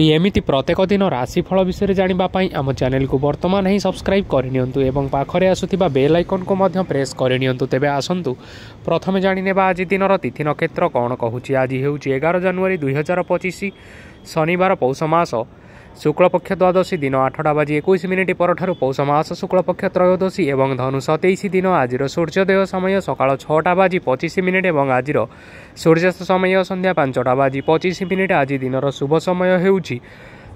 एमिति प्रत्येक दिन राशिफल विषय जानिबा पई आम चैनल को वर्तमान ही सब्सक्राइब करनियंतु एवं पाखरे आसुथिबा बेल आइकन को मध्य प्रेस करनियंतु। तेबे आसंतु प्रथमे जानिनेबा आज दिनर तिथि नक्षत्र कौन कहूची। आज हेउची 11 जनवरी 2025 शनिवार पौष मास शुक्लपक्ष द्वादशी दिन 8:21 परठारु पौष मास शुक्लपक्ष त्रयोदशी एवं धनु 27 दिन। आज सूर्योदय समय सकाळ 6:25 एवं आज सूर्यास्त समय संध्या 5:25। आज दिनर शुभ समय हेउची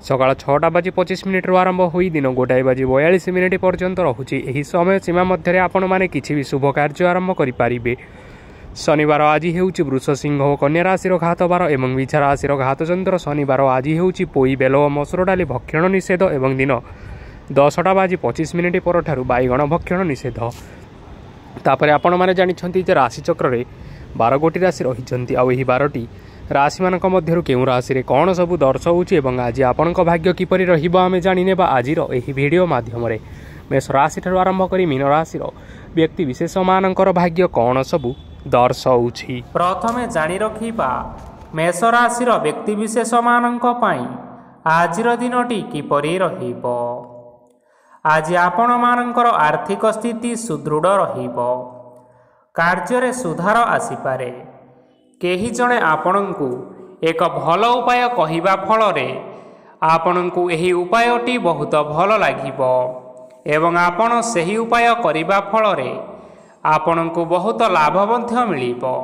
सकाळ 6:25 आरंभ होई दिन 1:42 पर्यंत रहुची। एही समय सीमा मध्य आपण माने किछि भी शुभ कार्य आरंभ करि पारिबे। शनिवार आज हेउची वृष सिंह और कन्या राशि घात बार एवं मिझा राशि घात चंद्र। शनिवार आज हेउची पोई बेल और मसुर डाली भक्षण निषेध एवं दिन 10:25 परठारु बैगण भक्षण निषेध। तापर आपण माने जानिछंती जे राशि चक्र रे 12 गोटी राशि रहिछंती। आ एही 12टी राशि मानक मध्यरु केउ राशि रे कोन सब दर्शाउची एवं आज आपनक भाग्य किपरि रहिबो आमे जानिनेबा आजिर एही वीडियो माध्यम रे। मेष राशि ठारु आरंभ करी मीन राशि रो व्यक्ति विशेष मानकर भाग्य कोन सब दर्शाउछि। प्रथमे जानि रखिबा मेष राशिर व्यक्ति विशेष मानक पई आजिर दिनटी किपरि रहिबो। आज आपण मानकर आर्थिक स्थिति सुदृढ़ रहिबो। कार्य सुधार आसीपारे। केही जणे आपणंकु एक भल उपाय कहिबा फलरे आपणंकु एही उपायटी बहुत भल लागिबो एवं आपण सही उपाय करिबा फलरे आपणंकु बहुत लाभ मध्य मिलिबो।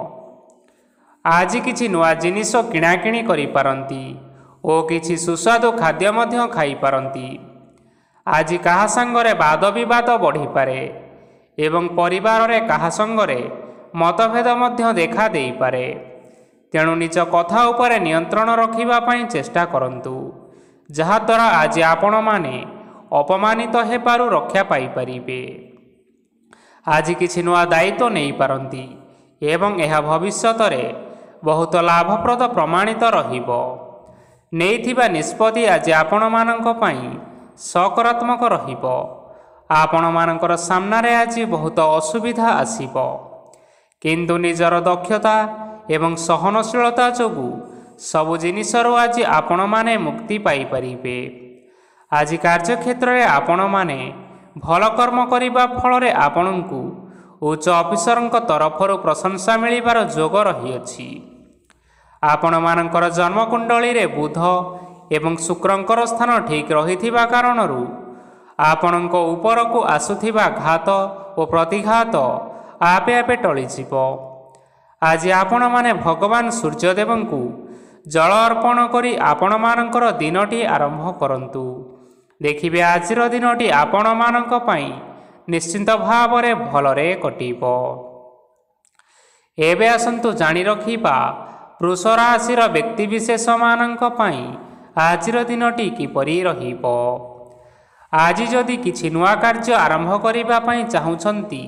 आज किछि नुआ जिनिस किणाकिणी करि पारंती ओ किछि सुस्वादु खाद्य मध्य खाई पारंती। आज काहा संगरे वाद विवाद बढ़ी पारे एवं परिवार रे काहा संगरे मतभेद मध्य देखा देई पारे। तेणु निज कथा उपरे नियंत्रण रखिबा पई चेष्टा करंतु, जहा द्वारा आज आपण माने अपमानित हेपारु रक्षा पाई परिबे। आज किछि नुआ दायित्व नहीं पारंती एवं यह भविष्यत रे बहुत लाभप्रद प्रमाणित रहिबो। नेइथिबा निष्पत्ति आज आपण मानक पई सकारात्मक रहिबो। आपण मानकर सामनारे आज बहुत असुविधा आसीबो, किंतु निजर दक्षता एवं सहनशीलता जोगु सबु जिनिसरु आज आपण माने मुक्ति पाई परिबे। आज कार्यक्षेत्र रे आपण माने भल कर्म करिबा फलरे आपणंकु उच्च अफिसरंक तरफरु प्रशंसा मिलिबार जोग रहिअछि। आपण मानकर जन्मकुंडली रे बुध एवं शुक्रंकर स्थान ठीक रहिथिबा कारणरु आपणंक उपरकु आसुथिबा घात और प्रतिघात आपे आपे टळि जिवो। आज आपण माने भगवान सूर्यदेवंकु जल अर्पण करी आपण मानकर दिनटी आरंभ करंतु। देखिबे आजिर दिनटी आपण मानक पई निश्चिंत भावरे भलरे कटिबो। एबे आसंतु जानि रखिबा वृष राशिर व्यक्ति विशेष मानक पई आजिर दिनटी किपरि रहिबो। आज जदि किछि नुआ कार्य आरंभ करिबा पई चाहुछंती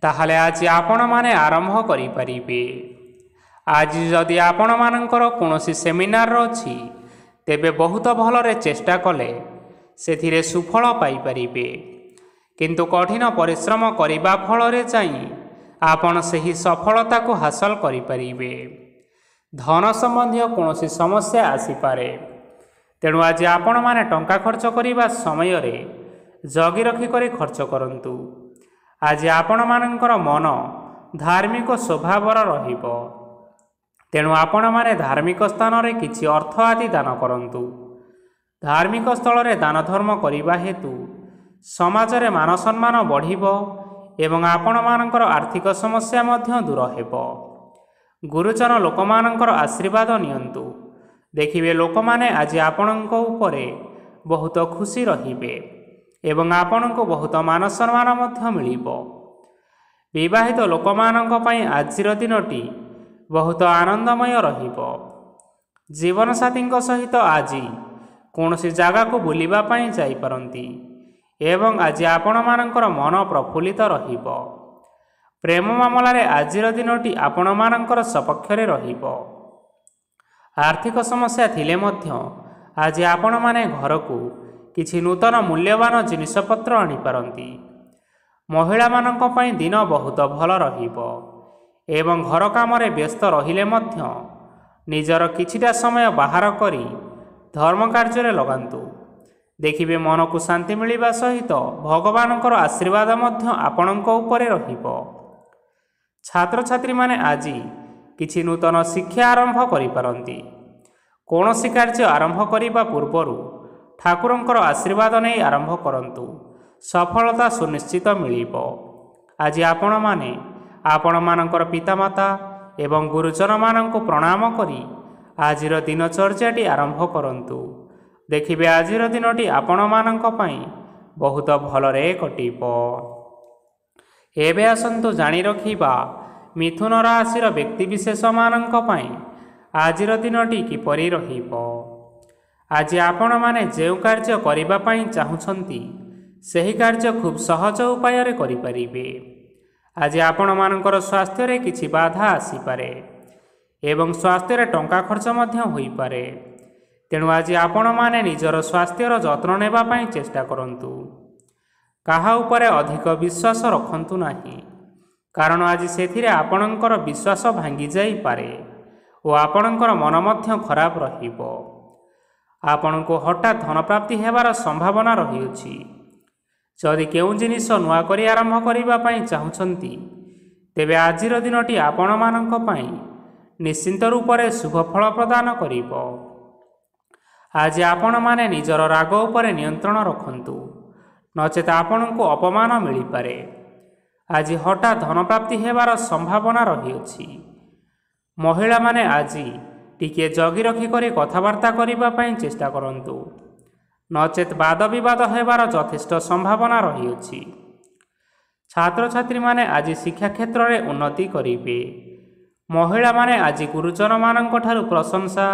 ताहाले आज आपण माने आरंभ करि परिबे। आज जदि आपण मानकर कोनोसी सेमिनार अछि तेबे बहुत भलरे चेष्टा कले सेथिरे सुफल पाई परिबे, किंतु कठिन परिश्रम करिबा फलरे चाहि आपण सही सफलता को हासिल करि परिबे। धन संबंधी कोनोसी समस्या आसी पारे, तेणु आज आपण माने टंका खर्च करिबा समय रे जगी रखी करी खर्च करंतु। आज आपण मानकर मन धार्मिक स्वभावर रहिबो, तेणु आपण माने धार्मिक स्थान रे किछि अर्थ आदि दान करंतु। धार्मिक स्थल रे दान धर्म करिबा हेतु समाज रे मान सम्मान बढ़िबो एवं आपण मानकर आर्थिक समस्या मध्य दूर हेबो। गुरुजन लोक मानकर आशीर्वाद नियंतु। देखिबे लोक माने आज आपणक उपरे बहुत खुशी रहिबे एवं आपणक बहुत मान सम्मान मध्य मिलिबो। विवाहित लोक मानक पई आजिर दिनटी बहुत आनंदमय रहिबो। जीवन साथींक सहित आज कौनसी जगह को बुलिबा पई जाई परंती एवं आज आपण मानकर मन प्रफुल्लित रहिबो। प्रेम मामलारे आजिर दिनटी आपण मानकर सपक्षरे रहिबो। आर्थिक समस्या थिले मध्य आज आपण माने घर को किछि नूतन मूल्यवान जिनिसपत्र आनी पारंती। महिला मानक पई दिन बहुत भल रहिबो एवं घर काम रे व्यस्त रहिले मध्य निजर किछिटा समय बाहर करी ଧର୍ମ କାର୍ଯ୍ୟରେ ଲଗାନ୍ତୁ। ଦେଖିବେ ମନକୁ ଶାନ୍ତି ମିଳିବା ସହିତ ଭଗବାନଙ୍କର ଆଶୀର୍ବାଦ ମଧ୍ୟ ଆପଣଙ୍କ ଉପରେ ରହିବ। ଛାତ୍ରଛାତ୍ରୀମାନେ ଆଜି କିଛି ନୂତନ ଶିକ୍ଷା ଆରମ୍ଭ କରିପାରନ୍ତି। କୌଣସି କାର୍ଯ୍ୟ ଆରମ୍ଭ କରିବା ପୂର୍ବରୁ ଠାକୁରଙ୍କର ଆଶୀର୍ବାଦ ନେଇ ଆରମ୍ଭ କରନ୍ତୁ। ସଫଳତା ସୁନିଶ୍ଚିତ ମିଳିବ। ଆଜି ଆପଣମାନେ ଆପଣମାନଙ୍କର ପିତାମାତା ଏବଂ ଗୁରୁଜନମାନଙ୍କୁ ପ୍ରଣାମ କରି ଆଜିର ଦିନଚର୍ଯ୍ୟାଟି ଆରମ୍ଭ କରନ୍ତୁ। ଦେଖିବେ ଆଜିର ଦିନଟି ଆପଣମାନଙ୍କ ପାଇଁ ବହୁତ ଭଲରେ କଟିବ। ଏବେ ଆସନ୍ତୁ ଜାଣି ରଖିବା ମିଥୁନ ରାଶିର ବ୍ୟକ୍ତିବିଶେଷମାନଙ୍କ ପାଇଁ ଆଜିର ଦିନଟି କିପରି ରହିବ। ଆଜି ଆପଣମାନେ ଯେଉଁ କାର୍ଯ୍ୟ କରିବା ପାଇଁ ଚାହୁଁଛନ୍ତି ସେହି କାର୍ଯ୍ୟ ଖୁବ୍ ସହଜ ଉପାୟରେ କରିପାରିବେ। ଆଜି ଆପଣମାନଙ୍କର ସ୍ୱାସ୍ଥ୍ୟରେ କିଛି ବାଧା ଆସିପାରେ ଏବଂ ସ୍ୱାସ୍ଥ୍ୟରେ ଟଙ୍କା ଖର୍ଚ୍ଚ ମଧ୍ୟ ହୋଇପାରେ। ତେଣୁ ଆଜି ଆପଣମାନେ ନିଜର ସ୍ୱାସ୍ଥ୍ୟର ଯତ୍ନ ନେବା ପାଇଁ ଚେଷ୍ଟା କରନ୍ତୁ। କାହା ଉପରେ ଅଧିକ ବିଶ୍ୱାସ ରଖନ୍ତୁ ନାହିଁ, କାରଣ ଆଜି ସେଥିରେ ଆପଣଙ୍କର ବିଶ୍ୱାସ ଭାଙ୍ଗି ଯାଇପାରେ ଓ ଆପଣଙ୍କର ମନ ମଧ୍ୟ ଖରାପ ରହିବ। ଆପଣଙ୍କୁ ହଠାତ୍ ଧନପ୍ରାପ୍ତି ହେବାର ସମ୍ଭାବନା ରହିଅଛି। ଯଦି କେଉଁ ଜିନିଷ ନୂଆ କରି ଆରମ୍ଭ କରିବା ପାଇଁ ଚାହୁଁଛନ୍ତି ତେବେ ଆଜିର ଦିନଟି ଆପଣମାନଙ୍କ ପାଇଁ ନିଶ୍ଚିନ୍ତ ରୂପରେ ଶୁଭ ଫଳ ପ୍ରଦାନ କରିବ। ଆଜି ଆପଣମାନେ ନିଜର ରାଗ ଉପରେ ନିୟନ୍ତ୍ରଣ ରଖନ୍ତୁ, ନଚେତ୍ ଆପଣଙ୍କୁ ଅପମାନ ମିଳିପାରେ। ଆଜି ହଠାତ୍ ଧନପ୍ରାପ୍ତି ହେବାର ସମ୍ଭାବନା ରହିଅଛି। ମହିଳାମାନେ ଆଜି ଟିକିଏ ଜଗି ରଖି କରି କଥାବାର୍ତ୍ତା କରିବା ପାଇଁ ଚେଷ୍ଟା କରନ୍ତୁ, ନଚେତ୍ ବାଦ ବିବାଦ ହେବାର ଯଥେଷ୍ଟ ସମ୍ଭାବନା ରହିଅଛି। ଛାତ୍ରଛାତ୍ରୀମାନେ ଆଜି ଶିକ୍ଷା କ୍ଷେତ୍ରରେ ଉନ୍ନତି କରିବେ। ମହିଳାମାନେ ଆଜି ଗୁରୁଜନମାନଙ୍କ ଠାରୁ ପ୍ରଶଂସା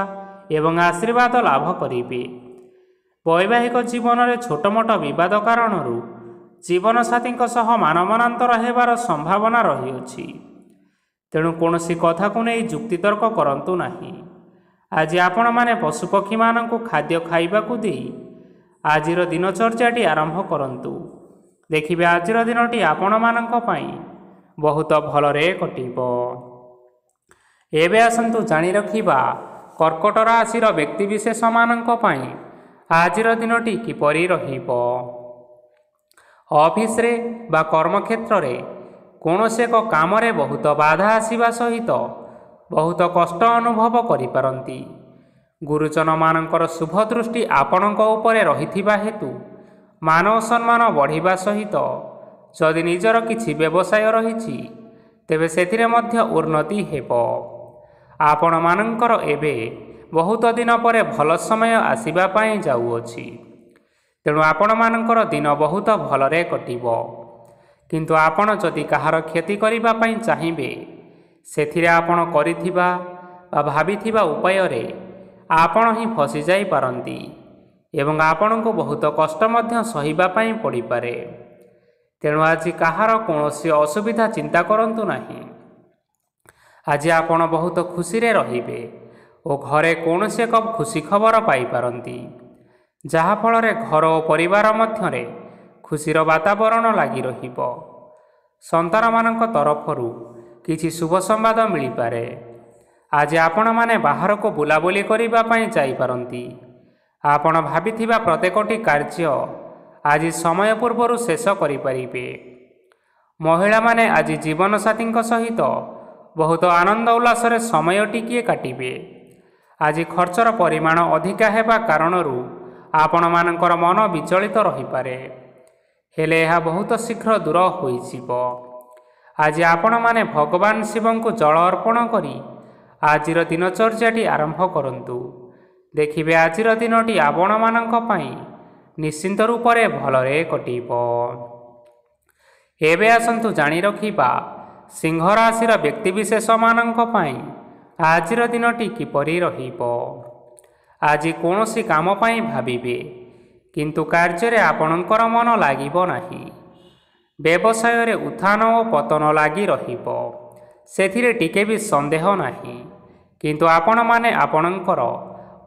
ଏବଂ ଆଶୀର୍ବାଦ ଲାଭ କରିବେ। ବୈବାହିକ ଜୀବନରେ ଛୋଟମୋଟ ବିବାଦ କାରଣରୁ ଜୀବନସାଥୀଙ୍କ ସହ ମାନମନାନ୍ତର ହେବାର ସମ୍ଭାବନା ରହିଅଛି। ତେଣୁ କୌଣସି କଥାକୁ ନେଇ ଯୁକ୍ତିତର୍କ କରନ୍ତୁ ନାହିଁ। ଆଜି ଆପଣମାନେ ପଶୁପକ୍ଷୀମାନଙ୍କୁ ଖାଦ୍ୟ ଖାଇବାକୁ ଦେଇ ଆଜିର ଦିନଚର୍ଯ୍ୟାଟି ଆରମ୍ଭ କରନ୍ତୁ। ଦେଖିବେ ଆଜିର ଦିନଟି ଆପଣମାନଙ୍କ ପାଇଁ ବହୁତ ଭଲରେ କଟିବ। ଏବେ ଆସନ୍ତୁ ଜାଣି ରଖିବା କର୍କଟ ରାଶିର ବ୍ୟକ୍ତିବିଶେଷମାନଙ୍କ ପାଇଁ ଆଜିର ଦିନଟି କିପରି ରହିବ। ଅଫିସରେ ବା କର୍ମକ୍ଷେତ୍ରରେ କୌଣସି ଏକ କାମରେ ବହୁତ ବାଧା ଆସିବା ସହିତ ବହୁତ କଷ୍ଟ ଅନୁଭବ କରିପାରନ୍ତି। ଗୁରୁଜନମାନଙ୍କର ଶୁଭ ଦୃଷ୍ଟି ଆପଣଙ୍କ ଉପରେ ରହିଥିବା ହେତୁ ମାନ ଓ ସମ୍ମାନ ବଢ଼ିବା ସହିତ ଯଦି ନିଜର କିଛି ବ୍ୟବସାୟ ରହିଛି ତେବେ ସେଥିରେ ମଧ୍ୟ ଉନ୍ନତି ହେବ। ଆପଣମାନଙ୍କର ଏବେ ବହୁତ ଦିନ ପରେ ଭଲ ସମୟ ଆସିବା ପାଇଁ ଯାଉଅଛି। ତେଣୁ ଆପଣମାନଙ୍କର ଦିନ ବହୁତ ଭଲରେ କଟିବ। କିନ୍ତୁ ଆପଣ ଯଦି କାହାର କ୍ଷତି କରିବା ପାଇଁ ଚାହିଁବେ ସେଥିରେ ଆପଣ କରିଥିବା ବା ଭାବିଥିବା ଉପାୟରେ ଆପଣ ହିଁ ଫସିଯାଇପାରନ୍ତି ଏବଂ ଆପଣଙ୍କୁ ବହୁତ କଷ୍ଟ ମଧ୍ୟ ସହିବା ପାଇଁ ପଡ଼ିପାରେ। ତେଣୁ ଆଜି କାହାର କୌଣସି ଅସୁବିଧା ଚିନ୍ତା କରନ୍ତୁ ନାହିଁ। ଆଜି ଆପଣ ବହୁତ ଖୁସିରେ ରହିବେ ଓ ଘରେ କୌଣସି ଏକ ଖୁସି ଖବର ପାଇପାରନ୍ତି, ଯାହାଫଳରେ ଘର ଓ ପରିବାର ମଧ୍ୟରେ ଖୁସିର ବାତାବରଣ ଲାଗି ରହିବ। ସନ୍ତାନମାନଙ୍କ ତରଫରୁ କିଛି ଶୁଭ ସମ୍ବାଦ ମିଳିପାରେ। ଆଜି ଆପଣମାନେ ବାହାରକୁ ବୁଲାବୁଲି କରିବା ପାଇଁ ଯାଇପାରନ୍ତି। ଆପଣ ଭାବିଥିବା ପ୍ରତ୍ୟେକଟି କାର୍ଯ୍ୟ ଆଜି ସମୟ ପୂର୍ବରୁ ଶେଷ କରିପାରିବେ। ମହିଳାମାନେ ଆଜି ଜୀବନସାଥୀଙ୍କ ସହିତ ବହୁତ ଆନନ୍ଦ ଉଲ୍ଲାସରେ ସମୟ ଟିକିଏ କାଟିବେ। ଆଜି ଖର୍ଚ୍ଚର ପରିମାଣ ଅଧିକା ହେବା କାରଣରୁ ଆପଣମାନଙ୍କର ମନ ବିଚଳିତ ରହିପାରେ, ହେଲେ ଏହା ବହୁତ ଶୀଘ୍ର ଦୂର ହୋଇଯିବ। ଆଜି ଆପଣମାନେ ଭଗବାନ ଶିବଙ୍କୁ ଜଳ ଅର୍ପଣ କରି ଆଜିର ଦିନଚର୍ଯ୍ୟାଟି ଆରମ୍ଭ କରନ୍ତୁ। ଦେଖିବେ ଆଜିର ଦିନଟି ଆପଣମାନଙ୍କ ପାଇଁ ନିଶ୍ଚିନ୍ତ ରୂପରେ ଭଲରେ କଟିବ। ଏବେ ଆସନ୍ତୁ ଜାଣି ରଖିବା ସିଂହ ରାଶିର ବ୍ୟକ୍ତିବିଶେଷମାନଙ୍କ ପାଇଁ ଆଜିର ଦିନଟି କିପରି ରହିବ। ଆଜି କୌଣସି କାମ ପାଇଁ ଭାବିବେ, କିନ୍ତୁ କାର୍ଯ୍ୟରେ ଆପଣଙ୍କର ମନ ଲାଗିବ ନାହିଁ। ବ୍ୟବସାୟରେ ଉତ୍ଥାନ ଓ ପତନ ଲାଗି ରହିବ, ସେଥିରେ ଟିକେ ବି ସନ୍ଦେହ ନାହିଁ। କିନ୍ତୁ ଆପଣମାନେ ଆପଣଙ୍କର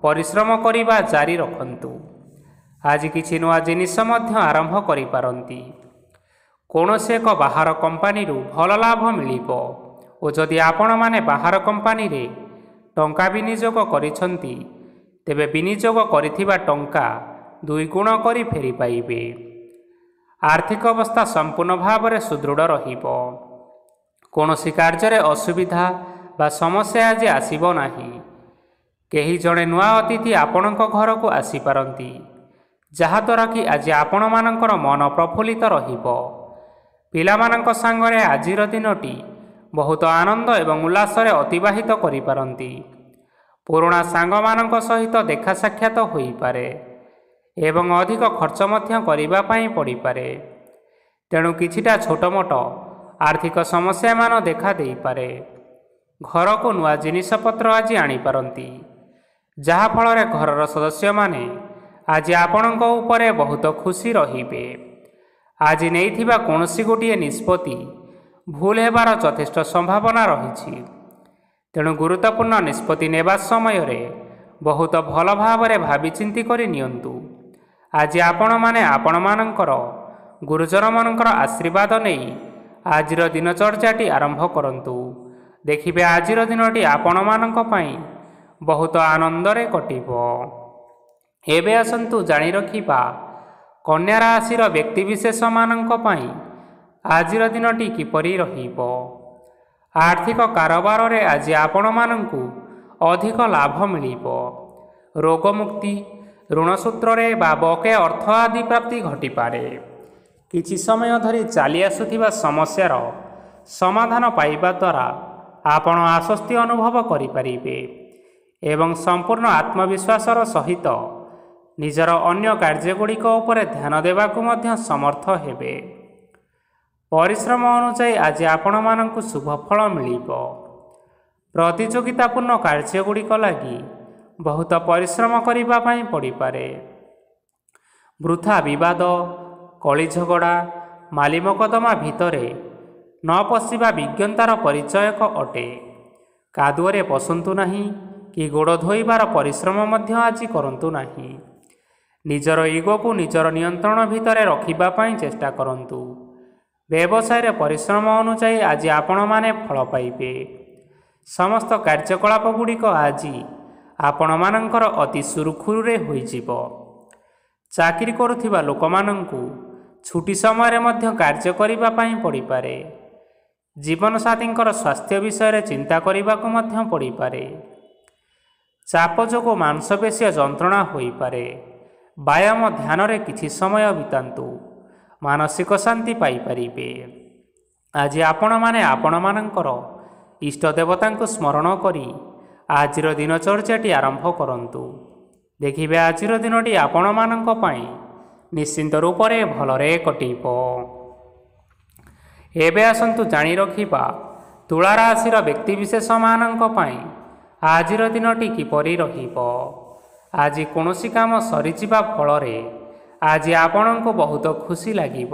ପରିଶ୍ରମ କରିବା ଜାରି ରଖନ୍ତୁ। ଆଜି କିଛି ନୂଆ ଜିନିଷ ମଧ୍ୟ ଆରମ୍ଭ କରିପାରନ୍ତି। କୌଣସି ଏକ ବାହାର କମ୍ପାନୀରୁ ଭଲ ଲାଭ ମିଳିବ ଓ ଯଦି ଆପଣମାନେ ବାହାର କମ୍ପାନୀରେ ଟଙ୍କା ବିନିଯୋଗ କରିଛନ୍ତି ତେବେ ବିନିଯୋଗ କରିଥିବା ଟଙ୍କା 2 ଗୁଣ କରି ଫେରି ପାଇବେ। ଆର୍ଥିକ ଅବସ୍ଥା ସମ୍ପୂର୍ଣ୍ଣ ଭାବରେ ସୁଦୃଢ଼ ରହିବ। କୌଣସି କାର୍ଯ୍ୟରେ ଅସୁବିଧା ବା ସମସ୍ୟା ଆଜି ଆସିବ ନାହିଁ। କେହି ଜଣେ ନୂଆ ଅତିଥି ଆପଣଙ୍କ ଘରକୁ ଆସିପାରନ୍ତି, ଯାହାଦ୍ୱାରା କି ଆଜି ଆପଣମାନଙ୍କର ମନ ପ୍ରଫୁଲ୍ଲିତ ରହିବ। ପିଲାମାନଙ୍କ ସାଙ୍ଗରେ ଆଜିର ଦିନଟି ବହୁତ ଆନନ୍ଦ ଏବଂ ଉଲ୍ଲାସରେ ଅତିବାହିତ କରିପାରନ୍ତି। ପୁରୁଣା ସାଙ୍ଗମାନଙ୍କ ସହିତ ଦେଖା ସାକ୍ଷାତ ହୋଇପାରେ ଏବଂ ଅଧିକ ଖର୍ଚ୍ଚ ମଧ୍ୟ କରିବା ପାଇଁ ପଡ଼ିପାରେ। ତେଣୁ କିଛିଟା ଛୋଟମୋଟ ଆର୍ଥିକ ସମସ୍ୟାମାନ ଦେଖା ଦେଇପାରେ। ଘରକୁ ନୂଆ ଜିନିଷପତ୍ର ଆଜି ଆଣିପାରନ୍ତି, ଯାହାଫଳରେ ଘରର ସଦସ୍ୟମାନେ ଆଜି ଆପଣଙ୍କ ଉପରେ ବହୁତ ଖୁସି ରହିବେ। ଆଜି ନେଇଥିବା କୌଣସି ଗୋଟିଏ ନିଷ୍ପତ୍ତି ଭୁଲ ହେବାର ଯଥେଷ୍ଟ ସମ୍ଭାବନା ରହିଛି। ତେଣୁ ଗୁରୁତ୍ୱପୂର୍ଣ୍ଣ ନିଷ୍ପତ୍ତି ନେବା ସମୟରେ ବହୁତ ଭଲ ଭାବରେ ଭାବିଚିନ୍ତି କରି ନିଅନ୍ତୁ। ଆଜି ଆପଣମାନେ ଆପଣମାନଙ୍କର ଗୁରୁଜନମାନଙ୍କର ଆଶୀର୍ବାଦ ନେଇ ଆଜିର ଦିନଚର୍ଯ୍ୟାଟି ଆରମ୍ଭ କରନ୍ତୁ। ଦେଖିବେ ଆଜିର ଦିନଟି ଆପଣମାନଙ୍କ ପାଇଁ ବହୁତ ଆନନ୍ଦରେ କଟିବ। ଏବେ ଆସନ୍ତୁ ଜାଣି ରଖିବା କନ୍ୟା ରାଶିର ବ୍ୟକ୍ତିବିଶେଷମାନଙ୍କ ପାଇଁ ଆଜିର ଦିନଟି କିପରି ରହିବ। ଆର୍ଥିକ କାରବାରରେ ଆଜି ଆପଣମାନଙ୍କୁ ଅଧିକ ଲାଭ ମିଳିବ। ରୋଗମୁକ୍ତି, ଋଣ ସୂତ୍ରରେ ବା ବକେୟା ଅର୍ଥ ଆଦି ପ୍ରାପ୍ତି ଘଟିପାରେ। କିଛି ସମୟ ଧରି ଚାଲି ଆସୁଥିବା ସମସ୍ୟାର ସମାଧାନ ପାଇବା ଦ୍ୱାରା ଆପଣ ଆଶ୍ୱସ୍ତି ଅନୁଭବ କରିପାରିବେ ଏବଂ ସମ୍ପୂର୍ଣ୍ଣ ଆତ୍ମବିଶ୍ୱାସର ସହିତ ନିଜର ଅନ୍ୟ କାର୍ଯ୍ୟଗୁଡ଼ିକ ଉପରେ ଧ୍ୟାନ ଦେବାକୁ ମଧ୍ୟ ସମର୍ଥ ହେବେ। ପରିଶ୍ରମ ଅନୁଯାୟୀ ଆଜି ଆପଣମାନଙ୍କୁ ଶୁଭ ଫଳ ମିଳିବ। ପ୍ରତିଯୋଗିତାପୂର୍ଣ୍ଣ କାର୍ଯ୍ୟଗୁଡ଼ିକ ଲାଗି ବହୁତ ପରିଶ୍ରମ କରିବା ପାଇଁ ପଡ଼ିପାରେ। ବୃଥା ବିବାଦ, କଳିଝଗଡ଼ା, ମାଲି ମକଦ୍ଦମା ଭିତରେ ନ ପଶିବା ବିଜ୍ଞତାର ପରିଚୟକ ଅଟେ। କାଦୁଅରେ ପଶନ୍ତୁ ନାହିଁ କି ଗୋଡ଼ ଧୋଇବାର ପରିଶ୍ରମ ମଧ୍ୟ ଆଜି କରନ୍ତୁ ନାହିଁ। ନିଜର ଇଗୋକୁ ନିଜର ନିୟନ୍ତ୍ରଣ ଭିତରେ ରଖିବା ପାଇଁ ଚେଷ୍ଟା କରନ୍ତୁ। ବ୍ୟବସାୟରେ ପରିଶ୍ରମ ଅନୁଯାୟୀ ଆଜି ଆପଣମାନେ ଫଳ ପାଇବେ। ସମସ୍ତ କାର୍ଯ୍ୟକଳାପ ଗୁଡ଼ିକ ଆଜି ଆପଣମାନଙ୍କର ଅତି ସୁରୁଖୁରୁରେ ହୋଇଯିବ। ଚାକିରି କରୁଥିବା ଲୋକମାନଙ୍କୁ ଛୁଟି ସମୟରେ ମଧ୍ୟ କାର୍ଯ୍ୟ କରିବା ପାଇଁ ପଡ଼ିପାରେ। ଜୀବନସାଥୀଙ୍କର ସ୍ୱାସ୍ଥ୍ୟ ବିଷୟରେ ଚିନ୍ତା କରିବାକୁ ମଧ୍ୟ ପଡ଼ିପାରେ। ଚାପ ଯୋଗୁଁ ମାଂସପେଶୀୟ ଯନ୍ତ୍ରଣା ହୋଇପାରେ। ବ୍ୟାୟାମ ଧ୍ୟାନରେ କିଛି ସମୟ ବିତାନ୍ତୁ, ମାନସିକ ଶାନ୍ତି ପାଇପାରିବେ। ଆଜି ଆପଣମାନେ ଆପଣମାନଙ୍କର ଇଷ୍ଟ ଦେବତାଙ୍କୁ ସ୍ମରଣ କରି ଆଜିର ଦିନଚର୍ଯ୍ୟାଟି ଆରମ୍ଭ କରନ୍ତୁ। ଦେଖିବେ ଆଜିର ଦିନଟି ଆପଣମାନଙ୍କ ପାଇଁ ନିଶ୍ଚିନ୍ତ ରୂପରେ ଭଲରେ କଟିବ। ଏବେ ଆସନ୍ତୁ ଜାଣି ରଖିବା ତୁଳା ରାଶିର ବ୍ୟକ୍ତିବିଶେଷମାନଙ୍କ ପାଇଁ ଆଜିର ଦିନଟି କିପରି ରହିବ। ଆଜି କୌଣସି କାମ ସରିଯିବା ଫଳରେ ଆଜି ଆପଣଙ୍କୁ ବହୁତ ଖୁସି ଲାଗିବ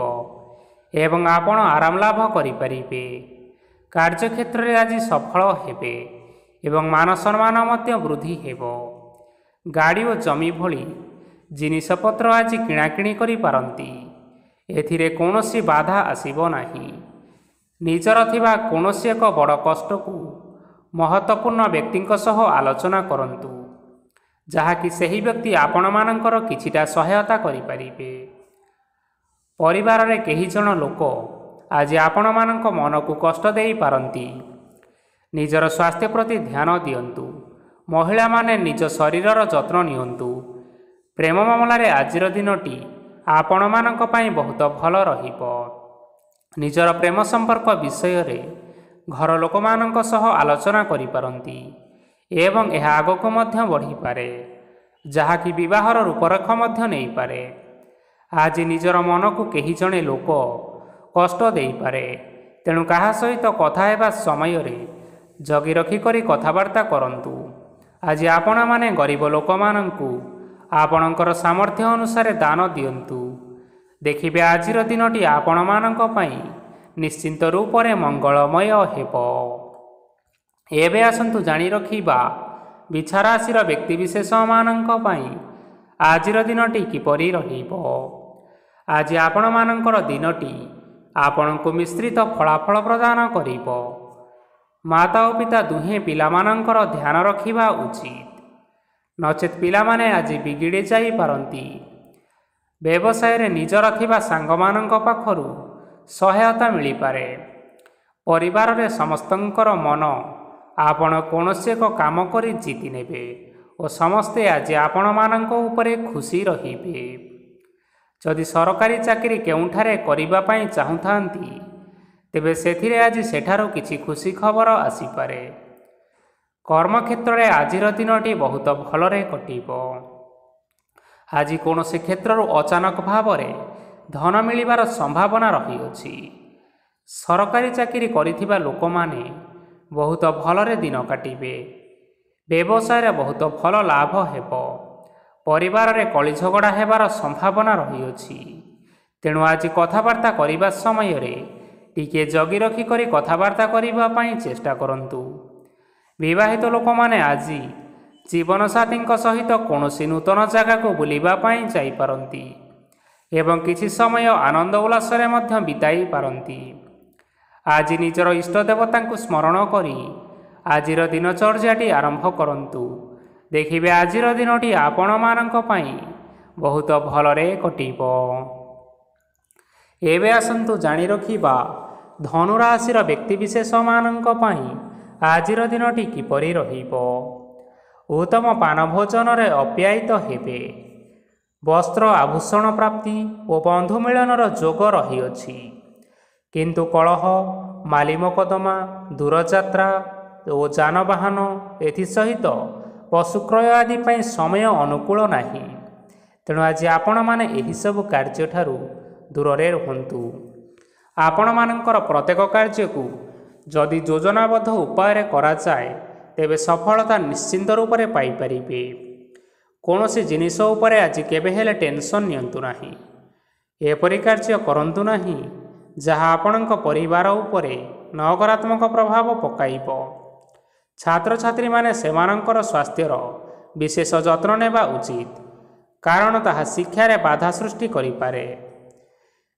ଏବଂ ଆପଣ ଆରାମ ଲାଭ କରିପାରିବେ। କାର୍ଯ୍ୟକ୍ଷେତ୍ରରେ ଆଜି ସଫଳ ହେବେ ଏବଂ ମାନ ସମ୍ମାନ ମଧ୍ୟ ବୃଦ୍ଧି ହେବ। ଗାଡ଼ି ଓ ଜମି ଭଳି ଜିନିଷପତ୍ର ଆଜି କିଣାକିଣି କରିପାରନ୍ତି। ଏଥିରେ କୌଣସି ବାଧା ଆସିବ ନାହିଁ। ନିଜର ଥିବା କୌଣସି ଏକ ବଡ଼ କଷ୍ଟକୁ ମହତ୍ତ୍ୱପୂର୍ଣ୍ଣ ବ୍ୟକ୍ତିଙ୍କ ସହ ଆଲୋଚନା କରନ୍ତୁ, ଯାହାକି ସେହି ବ୍ୟକ୍ତି ଆପଣମାନଙ୍କର କିଛିଟା ସହାୟତା କରିପାରିବେ। ପରିବାରରେ କେହି ଜଣ ଲୋକ ଆଜି ଆପଣମାନଙ୍କ ମନକୁ କଷ୍ଟ ଦେଇପାରନ୍ତି। ନିଜର ସ୍ୱାସ୍ଥ୍ୟ ପ୍ରତି ଧ୍ୟାନ ଦିଅନ୍ତୁ। ମହିଳାମାନେ ନିଜ ଶରୀରର ଯତ୍ନ ନିଅନ୍ତୁ। ପ୍ରେମ ମାମଲାରେ ଆଜିର ଦିନଟି ଆପଣମାନଙ୍କ ପାଇଁ ବହୁତ ଭଲ ରହିବ। ନିଜର ପ୍ରେମ ସମ୍ପର୍କ ବିଷୟରେ ଘର ଲୋକମାନଙ୍କ ସହ ଆଲୋଚନା କରିପାରନ୍ତି ଏବଂ ଏହା ଆଗକୁ ମଧ୍ୟ ବଢ଼ିପାରେ, ଯାହାକି ବିବାହର ରୂପରେଖ ମଧ୍ୟ ନେଇପାରେ। ଆଜି ନିଜର ମନକୁ କେହି ଜଣେ ଲୋକ କଷ୍ଟ ଦେଇପାରେ, ତେଣୁ କାହା ସହିତ କଥା ହେବା ସମୟରେ ଜଗି ରଖି କରି କଥାବାର୍ତ୍ତା କରନ୍ତୁ। ଆଜି ଆପଣମାନେ ଗରିବ ଲୋକମାନଙ୍କୁ ଆପଣଙ୍କର ସାମର୍ଥ୍ୟ ଅନୁସାରେ ଦାନ ଦିଅନ୍ତୁ। ଦେଖିବେ ଆଜିର ଦିନଟି ଆପଣମାନଙ୍କ ପାଇଁ ନିଶ୍ଚିନ୍ତ ରୂପରେ ମଙ୍ଗଳମୟ ହେବ। ଏବେ ଆସନ୍ତୁ ଜାଣି ରଖିବା ବିଛା ରାଶିର ବ୍ୟକ୍ତିବିଶେଷମାନଙ୍କ ପାଇଁ ଆଜିର ଦିନଟି କିପରି ରହିବ। ଆଜି ଆପଣମାନଙ୍କର ଦିନଟି ଆପଣଙ୍କୁ ମିଶ୍ରିତ ଫଳାଫଳ ପ୍ରଦାନ କରିବ। ମାତା ଓ ପିତା ଦୁହେଁ ପିଲାମାନଙ୍କର ଧ୍ୟାନ ରଖିବା ଉଚିତ। ନଚେତ୍ ପିଲାମାନେ ଆଜି ବିଗିଡ଼ି ଯାଇପାରନ୍ତି। ବ୍ୟବସାୟରେ ନିଜର ଥିବା ସାଙ୍ଗମାନଙ୍କ ପାଖରୁ ସହାୟତା ମିଳିପାରେ। ପରିବାରରେ ସମସ୍ତଙ୍କର ମନ ଆପଣ କୌଣସି ଏକ କାମ କରି ଜିତି ନେବେ ଓ ସମସ୍ତେ ଆଜି ଆପଣମାନଙ୍କ ଉପରେ ଖୁସି ରହିବେ। ଯଦି ସରକାରୀ ଚାକିରି କେଉଁଠାରେ କରିବା ପାଇଁ ଚାହୁଁଥାନ୍ତି, ତେବେ ସେଥିରେ ଆଜି ସେଠାରୁ କିଛି ଖୁସି ଖବର ଆସିପାରେ। କର୍ମକ୍ଷେତ୍ରରେ ଆଜିର ଦିନଟି ବହୁତ ଭଲରେ କଟିବ। ଆଜି କୌଣସି କ୍ଷେତ୍ରରୁ ଅଚାନକ ଭାବରେ ଧନ ମିଳିବାର ସମ୍ଭାବନା ରହିଅଛି। ସରକାରୀ ଚାକିରି କରିଥିବା ଲୋକମାନେ ବହୁତ ଭଲରେ ଦିନ କାଟିବେ। ବ୍ୟବସାୟରେ ବହୁତ ଭଲ ଲାଭ ହେବ। ପରିବାରରେ କଳି ଝଗଡ଼ା ହେବାର ସମ୍ଭାବନା ରହିଅଛି। ତେଣୁ ଆଜି କଥାବାର୍ତ୍ତା କରିବା ସମୟରେ ଟିକିଏ ଜଗି ରଖି କରି କଥାବାର୍ତ୍ତା କରିବା ପାଇଁ ଚେଷ୍ଟା କରନ୍ତୁ। ବିବାହିତ ଲୋକମାନେ ଆଜି ଜୀବନସାଥୀଙ୍କ ସହିତ କୌଣସି ନୂତନ ଜାଗାକୁ ବୁଲିବା ପାଇଁ ଯାଇପାରନ୍ତି ଏବଂ କିଛି ସମୟ ଆନନ୍ଦ ଉଲ୍ଲାସରେ ମଧ୍ୟ ବିତାଇ ପାରନ୍ତି। ଆଜି ନିଜର ଇଷ୍ଟ ଦେବତାଙ୍କୁ ସ୍ମରଣ କରି ଆଜିର ଦିନଚର୍ଯ୍ୟାଟି ଆରମ୍ଭ କରନ୍ତୁ। ଦେଖିବେ ଆଜିର ଦିନଟି ଆପଣମାନଙ୍କ ପାଇଁ ବହୁତ ଭଲରେ କଟିବ। ଏବେ ଆସନ୍ତୁ ଜାଣି ରଖିବା ଧନୁ ରାଶିର ବ୍ୟକ୍ତିବିଶେଷମାନଙ୍କ ପାଇଁ ଆଜିର ଦିନଟି କିପରି ରହିବ। ଉତ୍ତମ ପାନ ଭୋଜନରେ ଅପ୍ୟାୟିତ ହେବେ। ବସ୍ତ୍ର ଆଭୂଷଣ ପ୍ରାପ୍ତି ଓ ବନ୍ଧୁ ମିଳନର ଯୋଗ ରହିଅଛି। କିନ୍ତୁ କଳହ, ମାଲି ମକଦ୍ଦମା, ଦୂରଯାତ୍ରା ଓ ଯାନବାହନ ଏଥିସହିତ ପଶୁକ୍ରୟ ଆଦି ପାଇଁ ସମୟ ଅନୁକୂଳ ନାହିଁ। ତେଣୁ ଆଜି ଆପଣମାନେ ଏହିସବୁ କାର୍ଯ୍ୟଠାରୁ ଦୂରରେ ରୁହନ୍ତୁ। ଆପଣମାନଙ୍କର ପ୍ରତ୍ୟେକ କାର୍ଯ୍ୟକୁ ଯଦି ଯୋଜନାବଦ୍ଧ ଉପାୟରେ କରାଯାଏ, ତେବେ ସଫଳତା ନିଶ୍ଚିନ୍ତ ରୂପରେ ପାଇପାରିବେ। କୌଣସି ଜିନିଷ ଉପରେ ଆଜି କେବେ ହେଲେ ଟେନସନ୍ ନିଅନ୍ତୁ ନାହିଁ। ଏପରି କାର୍ଯ୍ୟ କରନ୍ତୁ ନାହିଁ ଯାହା ଆପଣଙ୍କ ପରିବାର ଉପରେ ନକାରାତ୍ମକ ପ୍ରଭାବ ପକାଇବ। ଛାତ୍ରଛାତ୍ରୀମାନେ ସେମାନଙ୍କର ସ୍ୱାସ୍ଥ୍ୟର ବିଶେଷ ଯତ୍ନ ନେବା ଉଚିତ, କାରଣ ତାହା ଶିକ୍ଷାରେ ବାଧା ସୃଷ୍ଟି କରିପାରେ।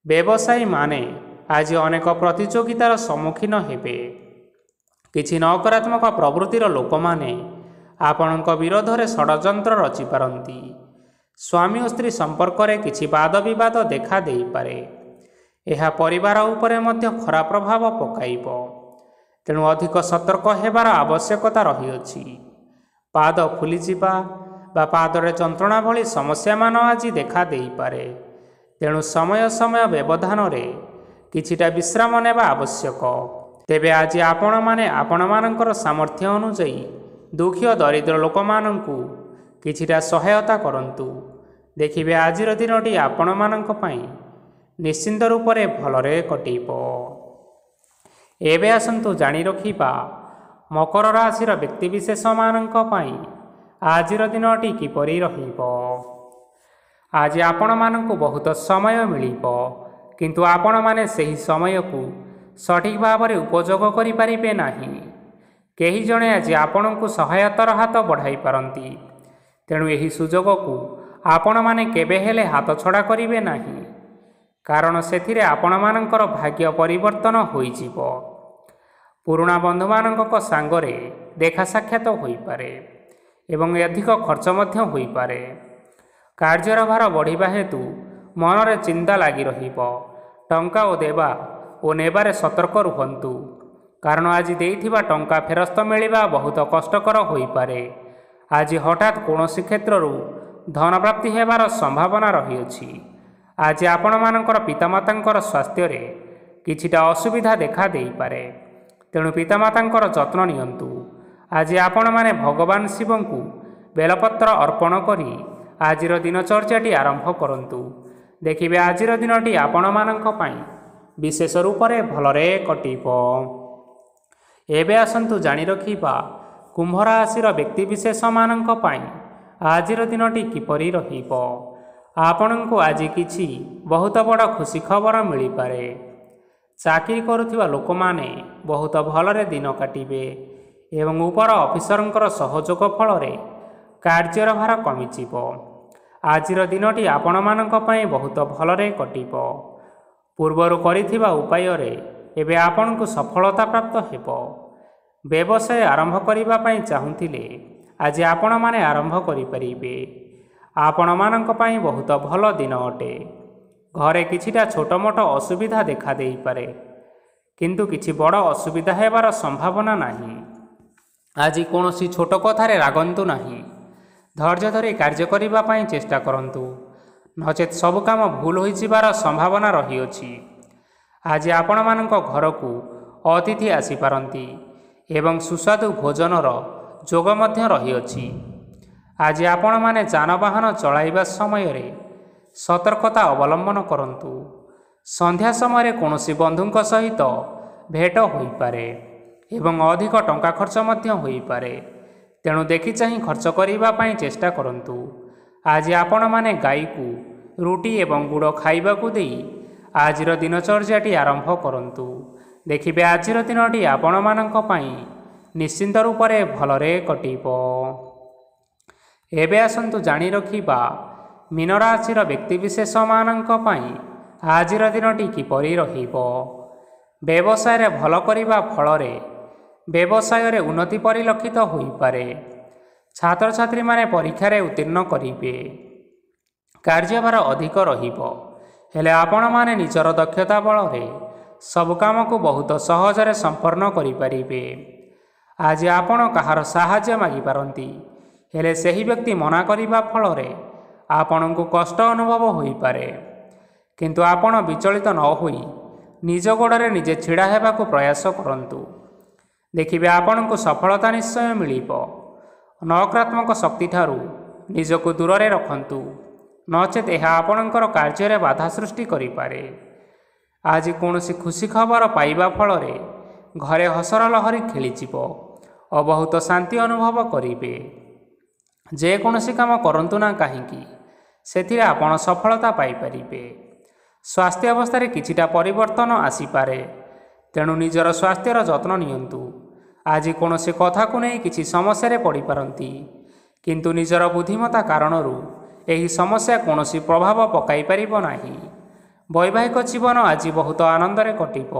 ବ୍ୟବସାୟୀମାନେ ଆଜି ଅନେକ ପ୍ରତିଯୋଗିତାର ସମ୍ମୁଖୀନ ହେବେ। କିଛି ନକାରାତ୍ମକ ପ୍ରବୃତ୍ତିର ଲୋକମାନେ ଆପଣଙ୍କ ବିରୋଧରେ ଷଡ଼ଯନ୍ତ୍ର ରଚିପାରନ୍ତି। ସ୍ୱାମୀ ଓ ସ୍ତ୍ରୀ ସମ୍ପର୍କରେ କିଛି ବାଦ ବିବାଦ ଦେଖା ଦେଇପାରେ। ଏହା ପରିବାର ଉପରେ ମଧ୍ୟ ଖରାପ ପ୍ରଭାବ ପକାଇବ। ତେଣୁ ଅଧିକ ସତର୍କ ହେବାର ଆବଶ୍ୟକତା ରହିଅଛି। ପାଦ ଫୁଲିଯିବା ବା ପାଦରେ ଯନ୍ତ୍ରଣା ଭଳି ସମସ୍ୟାମାନ ଆଜି ଦେଖା ଦେଇପାରେ। ତେଣୁ ସମୟ ସମୟ ବ୍ୟବଧାନରେ କିଛିଟା ବିଶ୍ରାମ ନେବା ଆବଶ୍ୟକ। ତେବେ ଆଜି ଆପଣମାନେ ଆପଣମାନଙ୍କର ସାମର୍ଥ୍ୟ ଅନୁଯାୟୀ ଦୁଃଖୀ ଓ ଦରିଦ୍ର ଲୋକମାନଙ୍କୁ କିଛିଟା ସହାୟତା କରନ୍ତୁ। ଦେଖିବେ ଆଜିର ଦିନଟି ଆପଣମାନଙ୍କ ପାଇଁ ନିଶ୍ଚିନ୍ତ ରୂପରେ ଭଲରେ କଟିବ। ଏବେ ଆସନ୍ତୁ ଜାଣି ରଖିବା ମକର ରାଶିର ବ୍ୟକ୍ତିବିଶେଷମାନଙ୍କ ପାଇଁ ଆଜିର ଦିନଟି କିପରି ରହିବ। ଆଜି ଆପଣମାନଙ୍କୁ ବହୁତ ସମୟ ମିଳିବ, କିନ୍ତୁ ଆପଣମାନେ ସେହି ସମୟକୁ ସଠିକ୍ ଭାବରେ ଉପଯୋଗ କରିପାରିବେ ନାହିଁ। କେହି ଜଣେ ଆଜି ଆପଣଙ୍କୁ ସହାୟତାର ହାତ ବଢ଼ାଇ ପାରନ୍ତି। ତେଣୁ ଏହି ସୁଯୋଗକୁ ଆପଣମାନେ କେବେ ହେଲେ ହାତଛଡ଼ା କରିବେ ନାହିଁ, କାରଣ ସେଥିରେ ଆପଣମାନଙ୍କର ଭାଗ୍ୟ ପରିବର୍ତ୍ତନ ହୋଇଯିବ। ପୁରୁଣା ବନ୍ଧୁମାନଙ୍କ ସାଙ୍ଗରେ ଦେଖା ସାକ୍ଷାତ ହୋଇପାରେ ଏବଂ ଅଧିକ ଖର୍ଚ୍ଚ ମଧ୍ୟ ହୋଇପାରେ। କାର୍ଯ୍ୟର ଭାର ବଢ଼ିବା ହେତୁ ମନରେ ଚିନ୍ତା ଲାଗି ରହିବ। ଟଙ୍କା ଓ ଦେବା ଓ ନେବାରେ ସତର୍କ ରୁହନ୍ତୁ, କାରଣ ଆଜି ଦେଇଥିବା ଟଙ୍କା ଫେରସ୍ତ ମିଳିବା ବହୁତ କଷ୍ଟକର ହୋଇପାରେ। ଆଜି ହଠାତ୍ କୌଣସି କ୍ଷେତ୍ରରୁ ଧନପ୍ରାପ୍ତି ହେବାର ସମ୍ଭାବନା ରହିଅଛି। ଆଜି ଆପଣମାନଙ୍କର ପିତାମାତାଙ୍କର ସ୍ୱାସ୍ଥ୍ୟରେ କିଛିଟା ଅସୁବିଧା ଦେଖା ଦେଇପାରେ। ତେଣୁ ପିତାମାତାଙ୍କର ଯତ୍ନ ନିଅନ୍ତୁ। ଆଜି ଆପଣମାନେ ଭଗବାନ ଶିବଙ୍କୁ ବେଲପତ୍ର ଅର୍ପଣ କରି ଆଜିର ଦିନଚର୍ଯ୍ୟାଟି ଆରମ୍ଭ କରନ୍ତୁ। ଦେଖିବେ ଆଜିର ଦିନଟି ଆପଣମାନଙ୍କ ପାଇଁ ବିଶେଷ ରୂପରେ ଭଲରେ କଟିବ। ଏବେ ଆସନ୍ତୁ ଜାଣି ରଖିବା କୁମ୍ଭ ରାଶିର ବ୍ୟକ୍ତିବିଶେଷମାନଙ୍କ ପାଇଁ ଆଜିର ଦିନଟି କିପରି ରହିବ। ଆପଣଙ୍କୁ ଆଜି କିଛି ବହୁତ ବଡ଼ ଖୁସି ଖବର ମିଳିପାରେ। ଚାକିରି କରୁଥିବା ଲୋକମାନେ ବହୁତ ଭଲରେ ଦିନ କାଟିବେ ଏବଂ ଉପର ଅଫିସରଙ୍କର ସହଯୋଗ ଫଳରେ କାର୍ଯ୍ୟର ଭାର କମିଯିବ। ଆଜିର ଦିନଟି ଆପଣମାନଙ୍କ ପାଇଁ ବହୁତ ଭଲରେ କଟିବ। ପୂର୍ବରୁ କରିଥିବା ଉପାୟରେ ଏବେ ଆପଣଙ୍କୁ ସଫଳତା ପ୍ରାପ୍ତ ହେବ। ବ୍ୟବସାୟ ଆରମ୍ଭ କରିବା ପାଇଁ ଚାହୁଁଥିଲେ ଆଜି ଆପଣମାନେ ଆରମ୍ଭ କରିପାରିବେ। ଆପଣମାନଙ୍କ ପାଇଁ ବହୁତ ଭଲ ଦିନ ଅଟେ। ଘରେ କିଛିଟା ଛୋଟମୋଟ ଅସୁବିଧା ଦେଖାଦେଇପାରେ, କିନ୍ତୁ କିଛି ବଡ଼ ଅସୁବିଧା ହେବାର ସମ୍ଭାବନା ନାହିଁ। ଆଜି କୌଣସି ଛୋଟ କଥାରେ ରାଗନ୍ତୁ ନାହିଁ। ଧୈର୍ଯ୍ୟ ଧରି କାର୍ଯ୍ୟ କରିବା ପାଇଁ ଚେଷ୍ଟା କରନ୍ତୁ, ନଚେତ୍ ସବୁ କାମ ଭୁଲ ହୋଇଯିବାର ସମ୍ଭାବନା ରହିଅଛି। ଆଜି ଆପଣମାନଙ୍କ ଘରକୁ ଅତିଥି ଆସିପାରନ୍ତି ଏବଂ ସୁସ୍ୱାଦୁ ଭୋଜନର ଯୋଗ ମଧ୍ୟ ରହିଅଛି। ଆଜି ଆପଣମାନେ ଯାନବାହନ ଚଳାଇବା ସମୟରେ ସତର୍କତା ଅବଲମ୍ବନ କରନ୍ତୁ। ସନ୍ଧ୍ୟା ସମୟରେ କୌଣସି ବନ୍ଧୁଙ୍କ ସହିତ ଭେଟ ହୋଇପାରେ ଏବଂ ଅଧିକ ଟଙ୍କା ଖର୍ଚ୍ଚ ମଧ୍ୟ ହୋଇପାରେ, ତେଣୁ ଦେଖିଚାହିଁ ଖର୍ଚ୍ଚ କରିବା ପାଇଁ ଚେଷ୍ଟା କରନ୍ତୁ। ଆଜି ଆପଣମାନେ ଗାଈକୁ ରୁଟି ଏବଂ ଗୁଡ଼ ଖାଇବାକୁ ଦେଇ ଆଜିର ଦିନଚର୍ଯ୍ୟାଟି ଆରମ୍ଭ କରନ୍ତୁ। ଦେଖିବେ ଆଜିର ଦିନଟି ଆପଣମାନଙ୍କ ପାଇଁ ନିଶ୍ଚିନ୍ତ ରୂପରେ ଭଲରେ କଟିବ। ଏବେ ଆସନ୍ତୁ ଜାଣି ରଖିବା ମୀନ ରାଶିର ବ୍ୟକ୍ତିବିଶେଷମାନଙ୍କ ପାଇଁ ଆଜିର ଦିନଟି କିପରି ରହିବ। ବ୍ୟବସାୟରେ ଭଲ କରିବା ଫଳରେ ବ୍ୟବସାୟରେ ଉନ୍ନତି ପରିଲକ୍ଷିତ ହୋଇପାରେ। ଛାତ୍ରଛାତ୍ରୀମାନେ ପରୀକ୍ଷାରେ ଉତ୍ତୀର୍ଣ୍ଣ କରିବେ। କାର୍ଯ୍ୟଭାର ଅଧିକ ରହିବ, ହେଲେ ଆପଣମାନେ ନିଜର ଦକ୍ଷତା ବଳରେ ସବୁ କାମକୁ ବହୁତ ସହଜରେ ସମ୍ପନ୍ନ କରିପାରିବେ। ଆଜି ଆପଣ କାହାର ସାହାଯ୍ୟ ମାଗିପାରନ୍ତି, ହେଲେ ସେହି ବ୍ୟକ୍ତି ମନା କରିବା ଫଳରେ ଆପଣଙ୍କୁ କଷ୍ଟ ଅନୁଭବ ହୋଇପାରେ। କିନ୍ତୁ ଆପଣ ବିଚଳିତ ନ ହୋଇ ନିଜ ଗୋଡ଼ରେ ନିଜେ ଛିଡ଼ା ହେବାକୁ ପ୍ରୟାସ କରନ୍ତୁ। ଦେଖିବେ ଆପଣଙ୍କୁ ସଫଳତା ନିଶ୍ଚୟ ମିଳିବ। ନକାରାତ୍ମକ ଶକ୍ତିଠାରୁ ନିଜକୁ ଦୂରରେ ରଖନ୍ତୁ, ନଚେତ୍ ଏହା ଆପଣଙ୍କର କାର୍ଯ୍ୟରେ ବାଧା ସୃଷ୍ଟି କରିପାରେ। ଆଜି କୌଣସି ଖୁସି ଖବର ପାଇବା ଫଳରେ ଘରେ ହସର ଲହରୀ ଖେଳିଯିବ ଓ ବହୁତ ଶାନ୍ତି ଅନୁଭବ କରିବେ। ଯେକୌଣସି କାମ କରନ୍ତୁ ନା କାହିଁକି, ସେଥିରେ ଆପଣ ସଫଳତା ପାଇପାରିବେ। ସ୍ୱାସ୍ଥ୍ୟ ଅବସ୍ଥାରେ କିଛିଟା ପରିବର୍ତ୍ତନ ଆସିପାରେ, ତେଣୁ ନିଜର ସ୍ୱାସ୍ଥ୍ୟର ଯତ୍ନ ନିଅନ୍ତୁ। ଆଜି କୌଣସି କଥାକୁ ନେଇ କିଛି ସମସ୍ୟାରେ ପଡ଼ିପାରନ୍ତି, କିନ୍ତୁ ନିଜର ବୁଦ୍ଧିମତ୍ତା କାରଣରୁ ଏହି ସମସ୍ୟା କୌଣସି ପ୍ରଭାବ ପକାଇପାରିବ ନାହିଁ। ବୈବାହିକ ଜୀବନ ଆଜି ବହୁତ ଆନନ୍ଦରେ କଟିବ।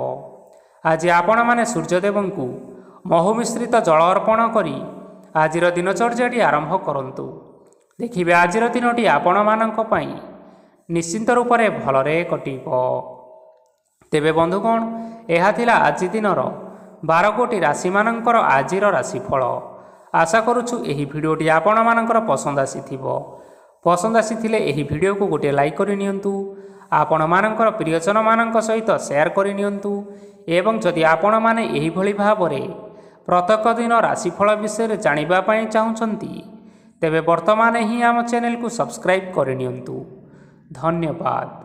ଆଜି ଆପଣମାନେ ସୂର୍ଯ୍ୟଦେବଙ୍କୁ ମହୁ ମିଶ୍ରିତ ଜଳ ଅର୍ପଣ କରି ଆଜିର ଦିନଚର୍ଯ୍ୟାଟି ଆରମ୍ଭ କରନ୍ତୁ। ଦେଖିବେ ଆଜିର ଦିନଟି ଆପଣମାନଙ୍କ ପାଇଁ ନିଶ୍ଚିନ୍ତ ରୂପରେ ଭଲରେ କଟିବ। ତେବେ ବନ୍ଧୁଗଣ, ଏହା ଥିଲା ଆଜି ଦିନର 12 ଗୋଟି ରାଶିମାନଙ୍କର ଆଜିର ରାଶିଫଳ। ଆଶା କରୁଛୁ ଏହି ଭିଡ଼ିଓଟି ଆପଣମାନଙ୍କର ପସନ୍ଦ ଆସିଥିବ। ପସନ୍ଦ ଆସିଥିଲେ ଏହି ଭିଡ଼ିଓକୁ ଗୋଟିଏ ଲାଇକ୍ କରିନିଅନ୍ତୁ। ଆପଣମାନଙ୍କର ପ୍ରିୟଜନମାନଙ୍କ ସହିତ ସେୟାର କରିନିଅନ୍ତୁ ଏବଂ ଯଦି ଆପଣମାନେ ଏହିଭଳି ଭାବରେ ପ୍ରତ୍ୟେକ ଦିନ ରାଶିଫଳ ବିଷୟରେ ଜାଣିବା ପାଇଁ ଚାହୁଁଛନ୍ତି, ତେବେ ବର୍ତ୍ତମାନ ହିଁ ଆମ ଚ୍ୟାନେଲକୁ ସବସ୍କ୍ରାଇବ୍ କରିନିଅନ୍ତୁ। ଧନ୍ୟବାଦ।